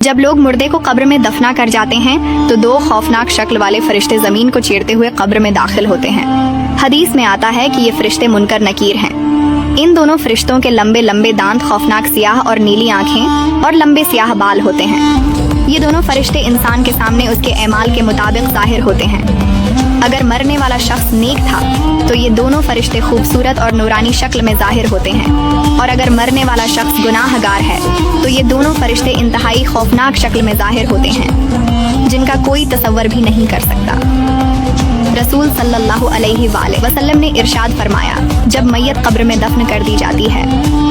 جب لوگ مردے کو قبر میں دفنا کر جاتے ہیں تو دو خوفناک شکل والے فرشتے زمین کو چیرتے ہوئے قبر میں داخل ہوتے ہیں۔ حدیث میں آتا ہے کہ یہ فرشتے منکر نکیر ہیں۔ ان دونوں فرشتوں کے لمبے لمبے دانت، خوفناک سیاہ اور نیلی آنکھیں اور لمبے سیاہ بال ہوتے ہیں۔ یہ دونوں فرشتے انسان کے سامنے اس کے اعمال کے مطابق ظاہر ہوتے ہیں۔ اگر مرنے والا شخص نیک تھا تو یہ دونوں فرشتے خوبصورت اور نورانی شکل میں ظاہر ہوتے ہیں، اور اگر مرنے والا شخص گناہ گار ہے تو یہ دونوں فرشتے انتہائی خوفناک شکل میں ظاہر ہوتے ہیں، جن کا کوئی تصور بھی نہیں کر سکتا۔ رسول صلی اللہ علیہ وآلہ وسلم نے ارشاد فرمایا، جب میت قبر میں دفن کر دی جاتی ہے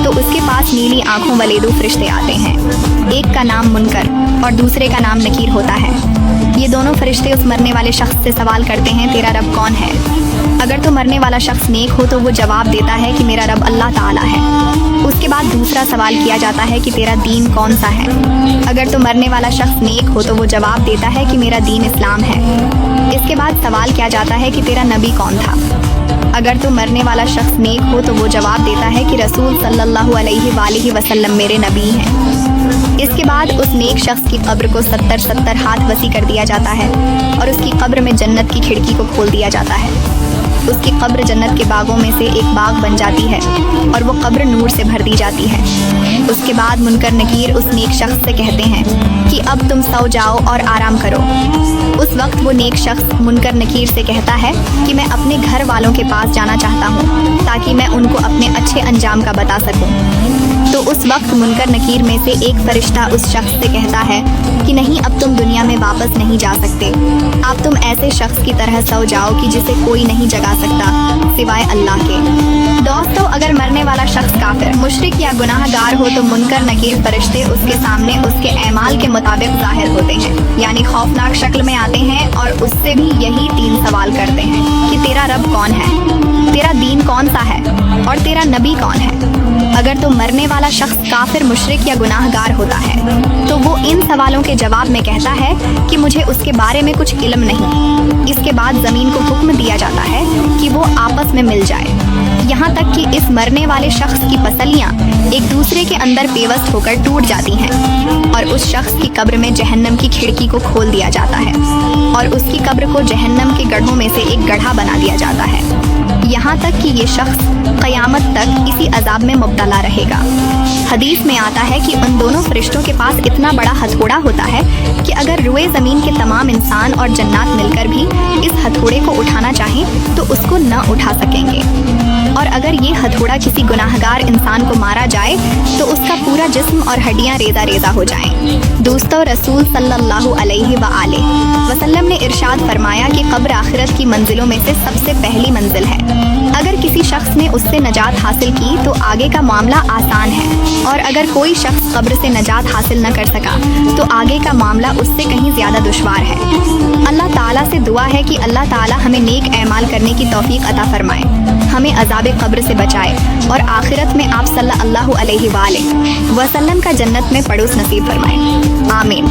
تو اس کے پاس نیلی آنکھوں والے دو فرشتے آتے ہیں۔ ایک کا نام منکر اور دوسرے کا نام نکیر ہوتا ہے۔ یہ دونوں فرشتے اس مرنے والے شخص سے سوال کرتے ہیں، تیرا رب کون ہے؟ اگر تو مرنے والا شخص نیک ہو تو وہ جواب دیتا ہے کہ میرا رب اللہ تعالیٰ ہے۔ اس کے بعد دوسرا سوال کیا جاتا ہے کہ تیرا دین کون سا ہے؟ اگر تو مرنے والا شخص نیک ہو تو وہ جواب دیتا ہے کہ میرا دین اسلام ہے۔ اس کے بعد سوال کیا جاتا ہے کہ تیرا نبی کون تھا؟ اگر تو مرنے والا شخص نیک ہو تو وہ جواب دیتا ہے کہ رسول صلی اللہ علیہ وآلہ وسلم میرے نبی ہیں۔ اس کے بعد اس نیک شخص کی قبر کو 70 ہاتھ وسیع کر دیا جاتا ہے اور اس کی قبر میں جنت کی کھڑکی کو کھول دیا جاتا ہے۔ اس کی قبر جنت کے باغوں میں سے ایک باغ بن جاتی ہے اور وہ قبر نور سے بھر دی جاتی ہے۔ اس کے بعد منکر نکیر اس نیک شخص سے کہتے ہیں کہ اب تم سو جاؤ اور آرام کرو۔ اس وقت وہ نیک شخص منکر نکیر سے کہتا ہے کہ میں اپنے گھر والوں کے پاس جانا چاہتا ہوں تاکہ میں ان کو اپنے اچھے انجام کا بتا سکوں۔ تو اس وقت منکر نکیر میں سے ایک فرشتہ اس شخص سے کہتا ہے کہ نہیں، اب تم دنیا میں واپس نہیں جا سکتے۔ اب تم ایسے شخص کی طرح سو جاؤ کہ جسے کوئی نہیں جگا سکتا سوائے اللہ کے۔ دوستو، اگر مرنے والا شخص کافر، مشرک یا گناہ گار ہو تو منکر نکیر فرشتے اس کے سامنے اس کے اعمال کے مطابق ظاہر ہوتے ہیں، یعنی خوفناک شکل میں آتے ہیں اور اس سے بھی یہی 3 سوال کرتے ہیں کہ تیرا رب کون ہے، تیرا دین کون سا ہے اور تیرا نبی کون ہے۔ اگر تو مرنے والا شخص کافر، مشرک یا گناہ گار ہوتا ہے تو وہ ان سوالوں کے جواب میں کہتا ہے کہ مجھے اس کے بارے میں کچھ علم نہیں۔ اس کے بعد زمین کو حکم دیا جاتا ہے کہ وہ آپس میں مل جائے، یہاں تک کہ اس مرنے والے شخص کی پسلیاں ایک دوسرے کے اندر پیوست ہو کر ٹوٹ جاتی ہیں، اور اس شخص کی قبر میں جہنم کی کھڑکی کو کھول دیا جاتا ہے اور اس کی قبر کو جہنم کے گڑھوں میں سے ایک گڑھا بنا دیا جاتا ہے، یہاں تک کہ یہ شخص قیامت تک اسی عذاب میں مبتلا رہے گا۔ حدیث میں آتا ہے کہ ان دونوں فرشتوں کے پاس اتنا بڑا ہتھوڑا ہوتا ہے کہ اگر روئے زمین کے تمام انسان اور جنات مل کر بھی اس ہتھوڑے کو اٹھانا چاہیں تو اس کو نہ اٹھا سکیں گے، اور اگر یہ ہتھوڑا کسی گناہ گار انسان کو مارا جائے تو اس کا پورا جسم اور ہڈیاں ریزہ ریزہ ہو جائیں۔ دوستو، رسول صلی اللہ علیہ وآلہ وسلم نے ارشاد فرمایا کہ قبر آخرت کی منزلوں میں سے سب سے پہلی منزل ہے۔ اگر کسی شخص نے اس سے نجات حاصل کی تو آگے کا معاملہ آسان ہے، اور اگر کوئی شخص قبر سے نجات حاصل نہ کر سکا تو آگے کا معاملہ اس سے کہیں زیادہ دشوار ہے۔ اللہ تعالیٰ سے دعا ہے کہ اللہ تعالیٰ ہمیں نیک اعمال کرنے کی توفیق عطا فرمائے، ہمیں عذاب قبر سے بچائے اور آخرت میں آپ صلی اللہ علیہ وآلہ وسلم کا جنت میں پڑوس نصیب فرمائے۔ آمین۔